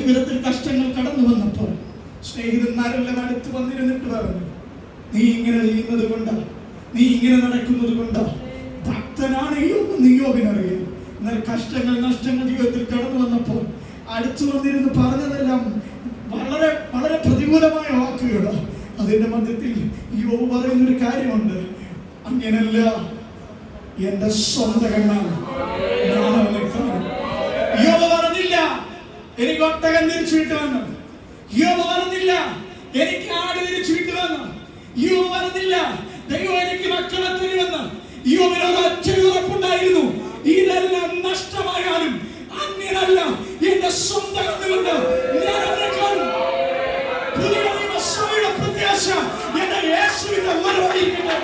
ജീവിതത്തിൽ കഷ്ടങ്ങൾ കടന്നു വന്നപ്പോൾ സ്നേഹിതന്മാരെല്ലാം അടുത്ത് വന്നിരുന്നിട്ട് പറഞ്ഞു, നീ ഇങ്ങനെ ചെയ്യുന്നത് കൊണ്ടാ, നീ ഇങ്ങനെ നടക്കുന്നത് കൊണ്ടാ ഭക്തനാണ് നീ യോബിനറിയാം. എന്നാൽ കഷ്ടങ്ങൾ നഷ്ടങ്ങൾ ജീവിതത്തിൽ കടന്നു വന്നപ്പോൾ അടുത്തു വന്നിരുന്ന് പറഞ്ഞതെല്ലാം വളരെ വളരെ പ്രതികൂലമായ വാക്കുകളാണ്. അതിന്റെ മധ്യത്തിൽ യോബ് പറയുന്നൊരു കാര്യമുണ്ട്, അങ്ങനല്ല, എന്റെ സ്വന്തം കണ്ണാണ് ഞാൻ അവനെ കാണും. യോബ് പറഞ്ഞില്ല എനിക്ക് ഒട്ടകം തിരിച്ചു വിട്ടുവെന്ന്. യോബ് പറഞ്ഞില്ല എനിക്ക് ആട് തിരിച്ചു വിട്ടുവെന്ന്. യോബ് പറഞ്ഞില്ല ദൈവം എനിക്ക് മക്കളെ തരുമെന്ന്. യോബിന് ഒരൊറ്റ ഉറപ്പുണ്ടായിരുന്നു, ഇതെല്ലാം നഷ്ടമായാലും അങ്ങനല്ല, എന്റെ സ്വന്തം കണ്ണുകൊണ്ട് ഞാൻ അവനെ കാണും. പുതിയ നിയമസഭയുടെ പ്രത്യാശ എന്റെ യേശുവിന്റെ വരവായിരിക്കട്ടെ.